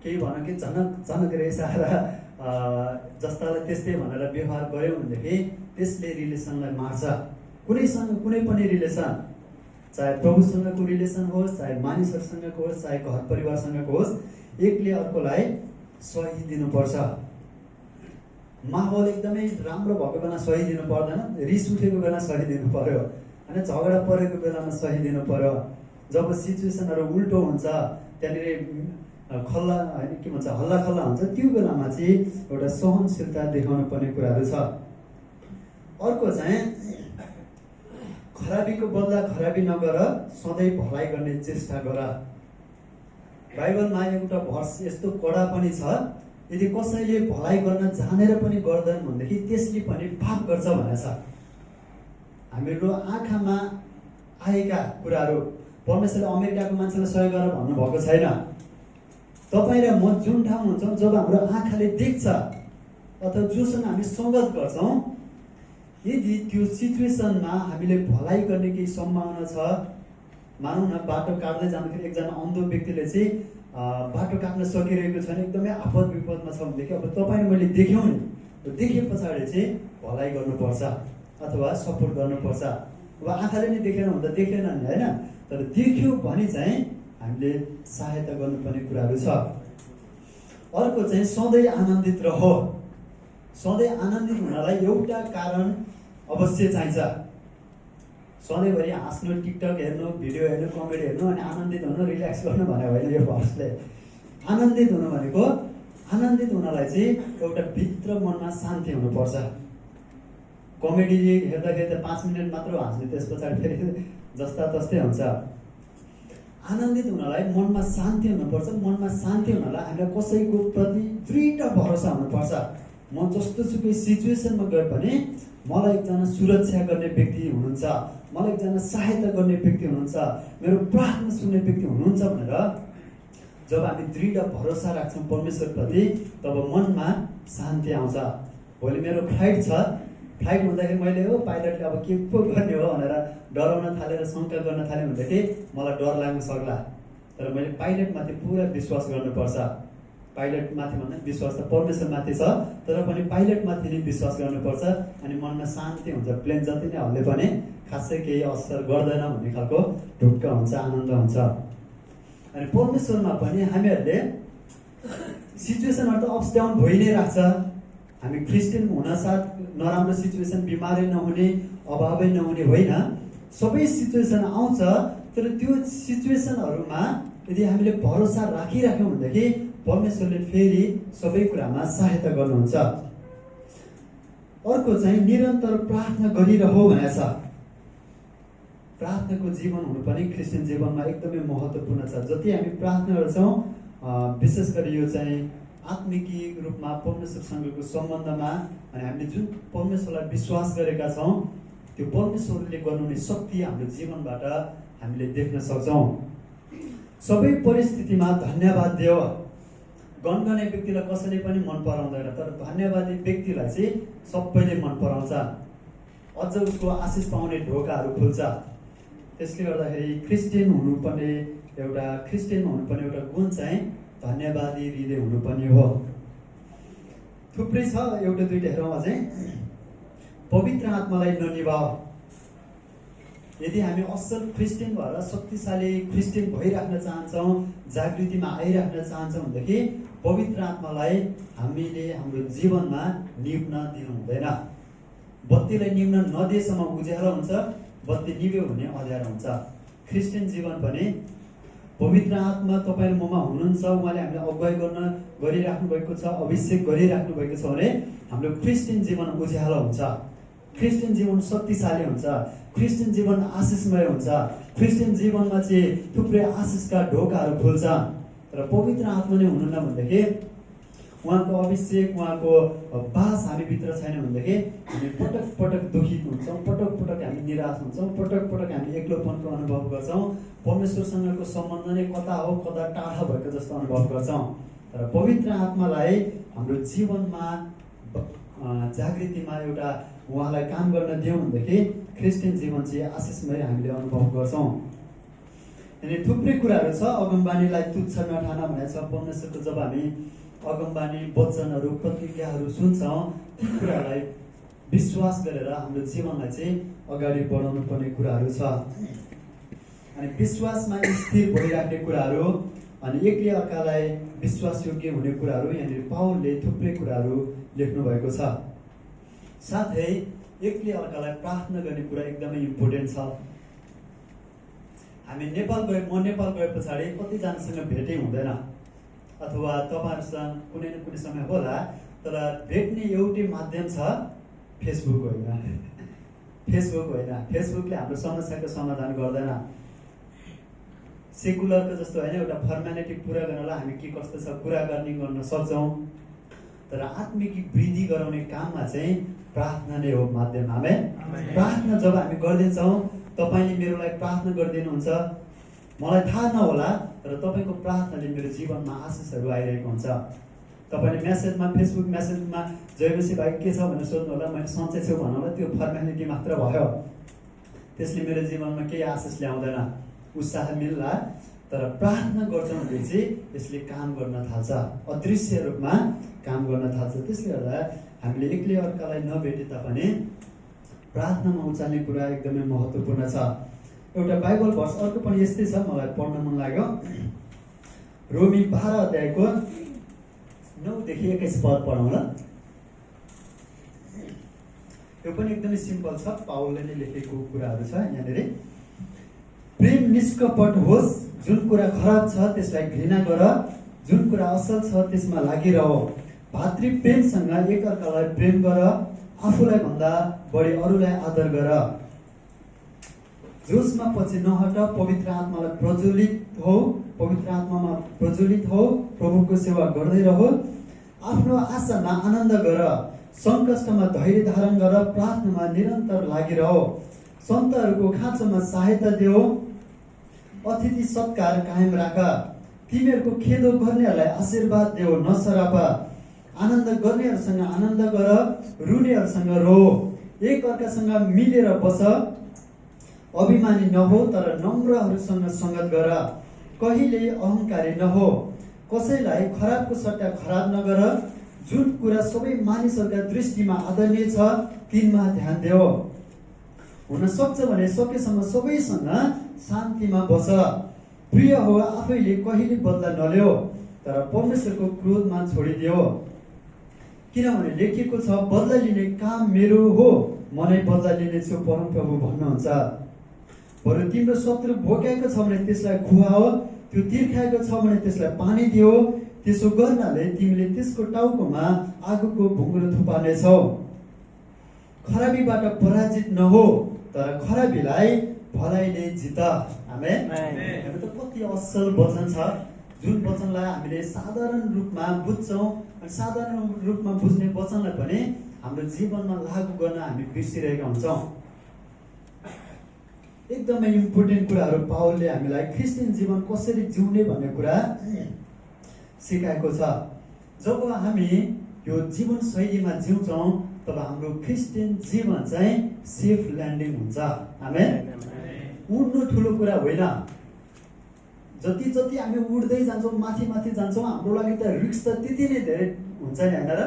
केही भन कि झनक रेसाएर जस्तालाई त्यस्तै भनेर व्यवहार गऱ्यौँ भनेदेखि त्यसले रिलेसनलाई मार्छ। कुनै पनि रिलेसन, चाहे प्रभुसँगको रिलेसन होस्, चाहे मानिसहरूसँगको होस्, चाहे घर परिवारसँगको होस्, एकले अर्कोलाई सही दिनुपर्छ। माहौल एकदमै राम्रो भएको बेला सही दिनु पर्दैन, रिस उठेको बेला सही दिनु पर्यो, होइन झगडा परेको बेलामा सही दिनु पर्यो। जब सिचुएसनहरू उल्टो हुन्छ, त्यहाँनिर खल्ला होइन के भन्छ हल्ला खल्ला हुन्छ, त्यो बेलामा चाहिँ एउटा सहनशीलता देखाउनु पर्ने कुराहरू छ। अर्को चाहिँ खराबीको बदला खराबी नगर, सधैँ भलाइ गर्ने चेष्टा गर। बाइबलमा एउटा भर्स यस्तो कडा पनि छ, यदि कसैले भलाइ गर्न जानेर पनि गर्दैन भनेदेखि त्यसले पनि पाप गर्छ भनेको छ। हाम्रो आँखामा आएका कुराहरू परमेश्वरले अमेरिकाको मान्छेलाई सहयोग गर भन्नुभएको छैन। तपाईँ र म जुन ठाउँ हुन्छौँ, जब हाम्रो आँखाले देख्छ अथवा जोसँग हामी सङ्गत गर्छौँ, यदि त्यो सिचुएसनमा हामीले भलाइ गर्ने केही सम्भावना छ, मानौँ न बाटो काट्दै जाँदाखेरि एकजना अन्धो व्यक्तिले चाहिँ बाटो काट्न सकिरहेको छैन, एकदमै आपद विपदमा छ भनेदेखि अब तपाईँ मैले देख्यौँ नि, देखे पछाडि चाहिँ भलाइ गर्नुपर्छ अथवा सपोर्ट गर्नुपर्छ। अब आँखाले नै देखेन भने त देखेन नि, होइन, तर देख्यो भने चाहिँ हामीले सहायता गर्नुपर्ने कुराहरू छ। अर्को चाहिँ सधैँ आनन्दित रह। सधैँ आनन्दित हुनलाई एउटा कारण अवश्य चाहिन्छ। सधैँभरि हाँस्नु, टिकटक हेर्नु, भिडियो हेर्नु, कमेडी हेर्नु अनि आनन्दित हुनु, रिल्याक्स गर्नु भने होइन। यो भर्सले आनन्दित हुनु भनेको, आनन्दित हुनलाई चाहिँ एउटा भित्र मनमा शान्ति हुनुपर्छ। कमेडी हेर्दाखेरि त 5 मिनट मात्र हाँस्ने, त्यस पछाडि फेरि जस्ता तस्तै हुन्छ। आनन्दित हुनलाई मनमा शान्ति हुनुपर्छ। मनमा शान्ति हुनलाई हामीलाई कसैको प्रति दृढ भरोसा हुनुपर्छ। म जस्तो सुकै सिचुएसनमा गए पनि मलाई एकजना सुरक्षा गर्ने व्यक्ति हुनुहुन्छ, मलाई एकजना सहायता गर्ने व्यक्ति हुनुहुन्छ, मेरो प्रार्थना सुन्ने व्यक्ति हुनुहुन्छ भनेर जब हामी दृढ भरोसा राख्छौँ परमेश्वरप्रति, तब मनमा शान्ति आउँछ। भोलि मेरो फ्लाइट छ, फ्लाइट हुँदाखेरि मैले हो पाइलटले अब के पो गर्ने हो भनेर डराउन थालेर शङ्का गर्न थालेँ भनेदेखि मलाई डर लाग्न सक्ला। तर मैले पाइलटमाथि पुरा विश्वास गर्नुपर्छ। पाइलटमाथि भन्दा विश्वास त परमेश्वरमाथि छ, तर पनि पाइलटमाथि नै विश्वास गर्नुपर्छ। अनि मनमा शान्ति हुन्छ। प्लेन जति नै हल्ले पनि खासै केही असर गर्दैन भन्ने खालको ढुक्क हुन्छ, आनन्द हुन्छ। अनि परमेश्वरमा पनि हामीहरूले सिचुएसनहरू त अप्स डाउन भइ नै राख्छ। हामी क्रिस्चियन हुनसाथ नराम्रो सिचुएसन, बिमारै नहुने, अभावै नहुने होइन, सबै सिचुएसन आउँछ। तर त्यो सिचुएसनहरूमा यदि हामीले भरोसा राखिराख्यौँ भनेदेखि परमेश्वरले फेरि सबै कुरामा सहायता गर्नुहुन्छ। अर्को चाहिँ निरन्तर प्रार्थना गरिरहौ भनेको छ। प्रार्थनाको जीवन हुनु पनि क्रिस्चियन जीवनमा एकदमै महत्त्वपूर्ण छ। जति हामी प्रार्थना गर्छौँ, विशेष गरी यो चाहिँ आत्मिकी रूपमा परमेश्वरसँगको सम्बन्धमा, अनि हामीले जुन परमेश्वरलाई विश्वास गरेका छौँ त्यो परमेश्वरले गर्नुहुने शक्ति हाम्रो जीवनबाट हामीले देख्न सक्छौँ। सबै परिस्थितिमा धन्यवाद देऊ। गनगने व्यक्तिलाई कसैले पनि मन पराउँदैन, तर धन्यवादी व्यक्तिलाई चाहिँ सबैले मन पराउँछ। अझ उसको आशिष पाउने ढोकाहरू खुल्छ। त्यसले गर्दाखेरि क्रिस्चियनमा हुनुपर्ने एउटा गुण चाहिँ धन्यवादी हृदय हुनुपर्ने हो। थुप्रै छ, एउटा दुईटा हेरौँ अझै। पवित्र आत्मालाई ननिभाऊ। यदि हामी असल क्रिस्चियन भएर शक्तिशाली क्रिस्चियन भइराख्न चाहन्छौँ, जागृतिमा आइराख्न चाहन्छौँ भनेदेखि पवित्र आत्मालाई हामीले हाम्रो जीवनमा निभ्न दिनु हुँदैन। बत्तीलाई निभ्न नदिएसम्म उज्यालो हुन्छ, बत्ती निभ्यो भने अँध्यारो हुन्छ। क्रिस्चियन जीवन पनि पवित्र आत्मा तपाईँ ममा हुनुहुन्छ, उहाँले हामीलाई अगुवाई गरिराख्नु भएको छ, अभिषेक गरिराख्नु भएको छ भने हाम्रो क्रिस्चियन जीवन उज्यालो हुन्छ, क्रिस्चियन जीवन शक्तिशाली हुन्छ, क्रिस्चियन जीवन आशिषमय हुन्छ। क्रिस्चियन जीवनमा चाहिँ थुप्रै आशिषका ढोकाहरू खुल्छ। तर पवित्र आत्मा नै हुनुहुन्न भनेदेखि, उहाँको अभिषेक, उहाँको बास हामीभित्र छैन भनेदेखि हामी पटक पटक दुखित हुन्छौँ, पटक पटक हामी निराश हुन्छौँ, पटक पटक हामी एक्लोपनको अनुभव गर्छौँ। परमेश्वरसँगको सम्बन्ध नै कता हो कता टाढा भएको जस्तो अनुभव गर्छौँ। तर पवित्र आत्मालाई हाम्रो जीवनमा जागृतिमा एउटा उहाँलाई काम गर्न दियौँ भनेदेखि क्रिस्चियन जीवन चाहिँ आशिषमय हामीले अनुभव गर्छौँ। अनि थुप्रै कुराहरू छ। अगमबानीलाई तुच्छ नठान भनेको छ। परमेश्वरको जब हामी अगमबानी, वचनहरू, प्रतिज्ञाहरू सुन्छौँ, ती कुरालाई विश्वास गरेर हाम्रो जीवनलाई चाहिँ अगाडि बढाउनु पर्ने कुराहरू छ। अनि विश्वासमा स्थिर भइराख्ने कुराहरू, अनि एकले अर्कालाई विश्वासयोग्य हुने कुराहरू यहाँनिर पावलले थुप्रै कुराहरू लेख्नु भएको छ। साथै एकले अर्कालाई प्रार्थना गर्ने कुरा एकदमै इम्पोर्टेन्ट छ। हामी नेपाल गए पछाडि कतिजनासँग भेटै हुँदैन, अथवा तपाईँहरूसँग कुनै न कुनै समय होला, तर भेट्ने एउटै माध्यम छ फेसबुक होइन। फेसबुकले हाम्रो समस्याको समाधान गर्दैन। सेकुलरको जस्तो होइन, एउटा फर्मालिटी पुरा गर्नलाई हामी के कस्तो छ कुरा गर्न सक्छौँ। तर आत्मिक वृद्धि गराउने काममा चाहिँ प्रार्थना नै हो माध्यम। हामी प्रार्थना जब हामी गरिदिन्छौँ, तपाईँले मेरो लागि प्रार्थना गरिदिनुहुन्छ, मलाई थाहा नहोला, तर तपाईँको प्रार्थनाले मेरो जीवनमा आशिषहरू आइरहेको हुन्छ। तपाईँले मेसेजमा, फेसबुक मेसेजमा जयमसी भाइ के छ भनेर सोध्नु होला, मैले सन्चै छु भन्नु होला, त्यो फर्मालिटी मात्र भयो। त्यसले मेरो जीवनमा केही आशिष ल्याउँदैन, उत्साह मिल्ला। तर प्रार्थना गर्छौँ भने चाहिँ यसले काम गर्न थाल्छ, अदृश्य रूपमा काम गर्न थाल्छ। त्यसले गर्दा हामीले एक्लै अर्कालाई नभेटे तापनि प्रार्थनामा उचाल्ने कुरा एकदमै महत्त्वपूर्ण छ। एउटा बाइबल भर्स अर्को पनि यस्तै छ, मलाई पढ्न मन लाग्यो। रोमी 12 अध्यायको 9 देखि 21 पद पढौँ ल। यो पनि एकदमै सिम्पल छ, पावलले नै लेखेको कुराहरू छ यहाँनिर। प्रेम निष्कपट होस्, जुन कुरा खराब छ त्यसलाई घृणा गर, जुन कुरा असल छ त्यसमा लागिरह। भातृप्रेमसँग एकअर्कालाई प्रेम गर, आफूलाई भन्दा बढी अरूलाई आदर गर। जोसमा पछि नहट, पवित्र आत्मालाई प्रज्वलित हो, पवित्र आत्मामा प्रज्वलित हो, प्रभुको सेवा गर्दै रहो। आफ्नो आशामा आनन्द गर, सङ्कष्टमा धैर्य धारण गर, प्रार्थनामा निरन्तर लागिरह, सन्तहरूको खाँचोमा सहायता देऊ, अतिथि सत्कार कायम राख, तिमीहरूको खेदो गर्नेहरूलाई आशीर्वाद देऊ, नसराप, आनन्द गर्नेहरूसँग आनन्द गर, रुनेहरूसँग रो, एक अर्कासँग मिलेर बस, अभिमानी नहो तर नम्रहरूसँग सङ्गत गर, कहिले अहङ्कारी नहो, कसैलाई खराबको सट्टा खराब नगर, जुन कुरा सबै मानिसहरूका दृष्टिमा आदरणीय छ तिनमा ध्यान देऊ, हुन सक्छ भने सकेसम्म सबैसँग शान्तिमा बस, प्रिय हो, आफैले कहिले बदला नल्याऊ तर परमेश्वरको क्रोधमा छोडिदियो, किनभने लेखिएको छ, बदला लिने काम मेरो हो, म नै बदला लिनेछु, परमप्रभु भन्नुहुन्छ। बरु तिम्रो शत्रु भोकाएको छ भने त्यसलाई खुवाओ, त्यो तिर्खाएको छ भने त्यसलाई पानी दियो, त्यसो गर्नाले तिमीले त्यसको टाउकोमा आगोको भुङ्ग्रो थुपार्नेछौ। खराबीबाट पराजित नहो तर खराबीलाई भलाइले जित। आमेन। यो त कति असल वचन छ, जुन वचनलाई हामीले साधारण रूपमा बुझ्छौँ, अनि साधारण रूपमा बुझ्ने वचनलाई पनि हाम्रो जीवनमा लागू गर्न हामी बिर्सिरहेका हुन्छौँ। एकदमै इम्पोर्टेन्ट कुराहरू पावलले हामीलाई क्रिस्चियन जीवन कसरी जिउने भन्ने कुरा सिकाएको छ। जब हामी यो जीवन शैलीमा जिउँछौँ तब हाम्रो क्रिस्चियन जीवन चाहिँ सेफ ल्यान्डिङ हुन्छ। आमेन। उड्नु ठुलो कुरा होइन, जति जति हामी उड्दै जान्छौँ, माथि माथि जान्छौँ, हाम्रो लागि त रिस्क त त्यति नै धेरै हुन्छ नि, होइन र?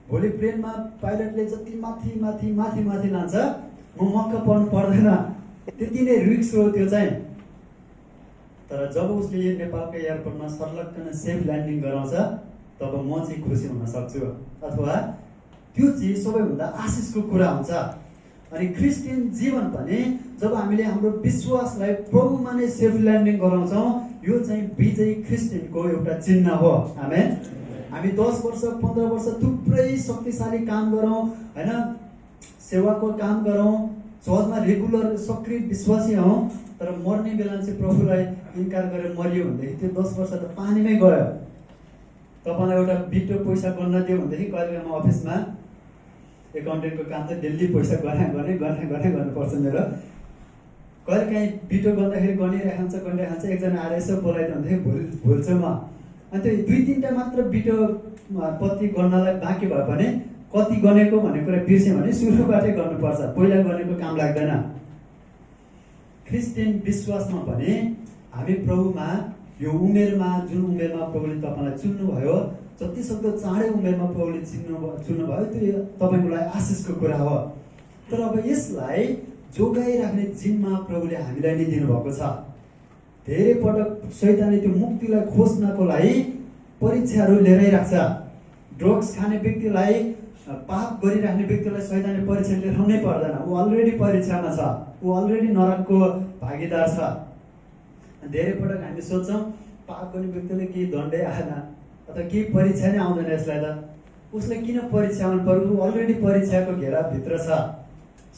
भोलि प्लेनमा पाइलटले जति माथि माथि माथि माथि लान्छ, म मक्क पर्नु पर्दैन, त्यति नै रिस्क हो त्यो चाहिँ। तर जब उसले यो नेपालको एयरपोर्टमा सर्लक्क सेफ ल्यान्डिङ गराउँछ तब म चाहिँ खुसी हुन सक्छु, अथवा त्यो चाहिँ सबैभन्दा आशिषको कुरा हुन्छ। अनि क्रिस्चियन जीवन पनि जब हामीले हाम्रो विश्वासलाई प्रभुमा नै सेफ ल्यान्डिङ गराउँछौँ, यो चाहिँ विजयी क्रिस्चियनको एउटा चिन्ह हो। आमेन। हामी 10 वर्ष 15 वर्ष थुप्रै शक्तिशाली काम गरौँ, होइन, सेवाको काम गरौँ, चर्चमा रेगुलर सक्रिय विश्वासी हौँ, तर मर्ने बेला चाहिँ प्रभुलाई इन्कार गरेर मरियो भनेदेखि त्यो 10 वर्ष त पानीमै गयो। तपाईँलाई एउटा बिटो पैसा गर्न दियो भनेदेखि कहिले म अफिसमा एकाउन्टेन्टको काम चाहिँ डेली पैसा गर्नुपर्छ मेरो। कहिले काहीँ बिटो गर्दाखेरि गनिरहेको हुन्छ, एकजना आएर यसो बोलाइदियो भनेदेखि भुल्छु म। अनि त्यो 2-3टा मात्र बिटो पत्ती गर्नलाई बाँकी भयो भने कति गनेको भन्ने कुरा बिर्स्यो भने सुरुबाटै गर्नुपर्छ, पहिला गरेको काम लाग्दैन। क्रिस्चियन विश्वासमा भने हामी प्रभुमा यो उमेरमा, जुन उमेरमा प्रभुले तपाईँलाई चुन्नुभयो, जति सक्दो चाँडै उमेरमा प्रभुले चुन्नुभयो, त्यो तपाईँको लागि आशिषको कुरा हो। तर अब यसलाई जोगाइराख्ने जिम्मा प्रभुले हामीलाई नै दिनुभएको छ। धेरै पटक शैतानले त्यो मुक्तिलाई खोज्नको लागि परीक्षाहरू लिएरै राख्छ। ड्रग्स खाने व्यक्तिलाई, पाप गरिराख्ने व्यक्तिलाई शैतानले परीक्षा लिएर पर्दैन, ऊ अलरेडी परीक्षामा छ, ऊ अलरेडी नरकको भागीदार छ। धेरै पटक हामी सोच्छौँ पाप गर्ने व्यक्तिले केही दण्डै आएन अथवा केही परीक्षा नै आउँदैन, यसलाई त उसले किन परीक्षा आउनु पर्यो, ऊ अलरेडी परीक्षाको घेराभित्र छ,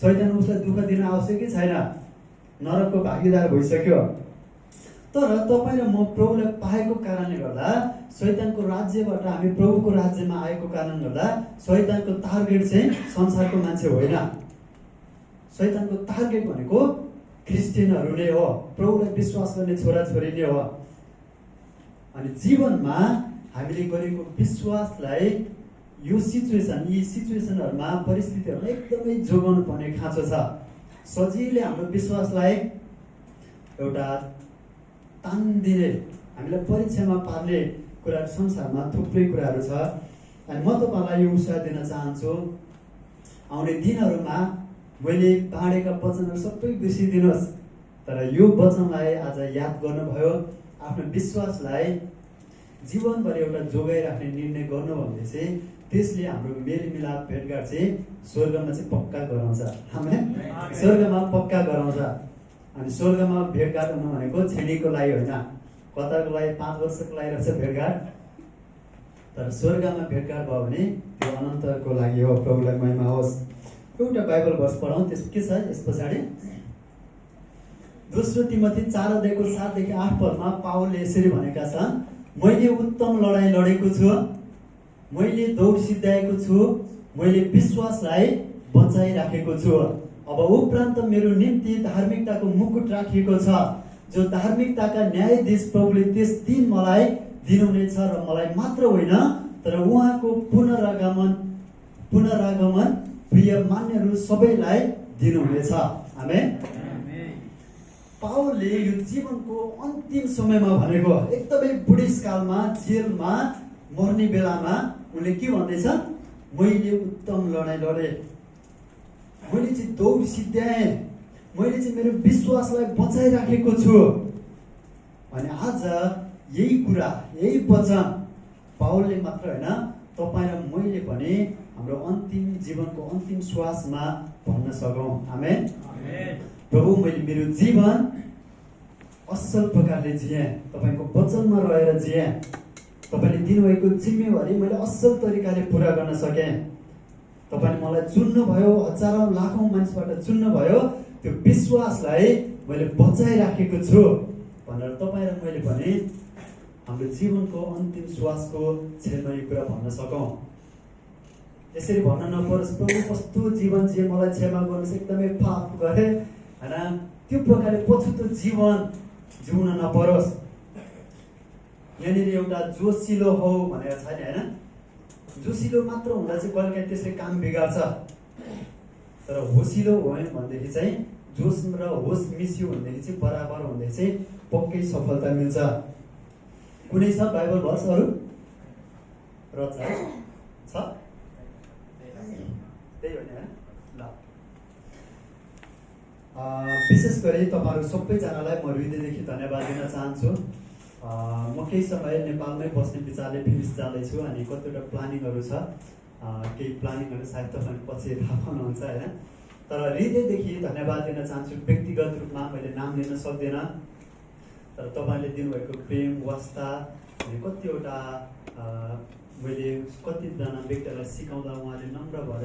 शैतान उसलाई दुःख दिन आवश्यकै छैन, नरकको भागीदार भइसक्यो। तर तपाईँ र म प्रभुलाई पाएको कारणले गर्दा, शैतानको राज्यबाट हामी प्रभुको राज्यमा आएको कारणले गर्दा शैतानको टार्गेट चाहिँ संसारको मान्छे होइन, शैतानको टार्गेट भनेको क्रिस्चियनहरू नै हो, प्रभुलाई विश्वास गर्ने छोराछोरी नै हो। अनि जीवनमा हामीले गरेको विश्वासलाई यी सिचुएसनहरूमा, परिस्थितिहरूमा एकदमै जोगाउनु पर्ने खाँचो छ। सजिलै हाम्रो विश्वासलाई एउटा तान्दिने, हामीलाई परीक्षामा पार्ने कुराहरू संसारमा थुप्रै कुराहरू छ। अनि म तपाईँलाई यो उत्साह दिन चाहन्छु, आउने दिनहरूमा मैले बाँडेका वचनहरू सबै बिर्सिदिनुहोस्, तर यो वचनलाई आज याद गर्नुभयो, आफ्नो विश्वासलाई जीवनभरि एउटा जोगाइराख्ने निर्णय गर्नु भने चाहिँ त्यसले हाम्रो मेलमिलाप भेटघाट चाहिँ स्वर्गमा चाहिँ पक्का गराउँछ। हामी स्वर्गमा पक्का गराउँछ। अनि स्वर्गमा भेटघाट हुनु भनेको क्षणिकको लागि होइन, कताको लागि 5 वर्षको लागि रहेछ भेटघाट, तर स्वर्गमा भेटघाट भयो भने त्यो अनन्तको लागि हो। प्रभुलाई महिमा होस्। एउटा बाइबल भर्स पढौँ, त्यस के छ यस पछाडि दोस्रो तिमोथी 4:7-8 पावलले यसरी भनेका छन्, मैले उत्तम लडाई लडेको छु, मैले दौड सिद्ध्याएको छु, मैले विश्वासलाई बचाइराखेको छु। अब उपरान्त मेरो निम्ति धार्मिकताको मुकुट राखिएको छ, जो धार्मिकताका न्यायाधीश प्रभुले त्यस दिन मलाई दिनुहुनेछ र मलाई मात्र होइन तर उहाँको पुनरागमन प्रिय मान्यहरू सबैलाई दिनुहुनेछ। आमेन। पावलले यो जीवनको अन्तिम समयमा भनेको, एकदमै बुढेसकालमा जेलमा मर्ने बेलामा उनले के भन्दैछ, मैले उत्तम लडाई लडे, मैले चाहिँ दौड सिद्ध्याएँ, मैले चाहिँ मेरो विश्वासलाई बचाइराखेको छु। अनि आज यही कुरा, यही वचन पावलले मात्र होइन, तपाईँ र मैले पनि हाम्रो अन्तिम जीवनको अन्तिम श्वासमा भन्न सकौँ। आमेन। प्रभु, मैले मेरो जीवन असल प्रकारले जिएँ, तपाईँको वचनमा रहेर जिएँ, तपाईँले दिनुभएको जिम्मेवारी मैले असल तरिकाले पुरा गर्न सकेँ। तपाईँले मलाई चुन्नुभयो, हजारौँ लाखौँ मानिसबाट चुन्नुभयो, त्यो विश्वासलाई मैले बचाइराखेको छु भनेर तपाईँ र मैले पनि हाम्रो जीवनको अन्तिम श्वासको क्षणमा यो कुरा भन्न सकौँ। यसरी भन्न नपरोस्, प्रभु कस्तो जीवन जिए, मलाई क्षमा गर्नुहोस्, एकदमै पाप गरेँ होइन, त्यो प्रकारले पछुतो जीवन जिउन नपरोस्। यहाँनिर एउटा जोसिलो हो भनेर छैन होइन, जोसिलो मात्र हुँदा चाहिँ कहिलेकाहीँ त्यसले काम बिगार्छ, तर होसिलो भयो भनेदेखि चाहिँ जोस र होस मिसियो भनेदेखि चाहिँ बराबर हुँदाखेरि चाहिँ पक्कै सफलता मिल्छ। कुनै छ बाइबल भर्सहरू र छ त्यही हो नि होइन। ल, विशेष गरी तपाईँहरू सबैजनालाई म हृदयदेखि धन्यवाद दिन चाहन्छु। म केही समय नेपालमै बस्ने विचारले फिनिस जाँदैछु, अनि कतिवटा प्लानिङहरू छ, केही प्लानिङहरू सायद तपाईँहरू पछि थाहा पाउनुहुन्छ होइन। तर हृदयदेखि धन्यवाद दिन चाहन्छु। व्यक्तिगत रूपमा मैले नाम लिन सक्दिनँ, तर तपाईँले दिनुभएको प्रेम, वास्ता, अनि कतिवटा मैले कतिजना व्यक्तिहरूलाई सिकाउँदा उहाँले नम्र भएर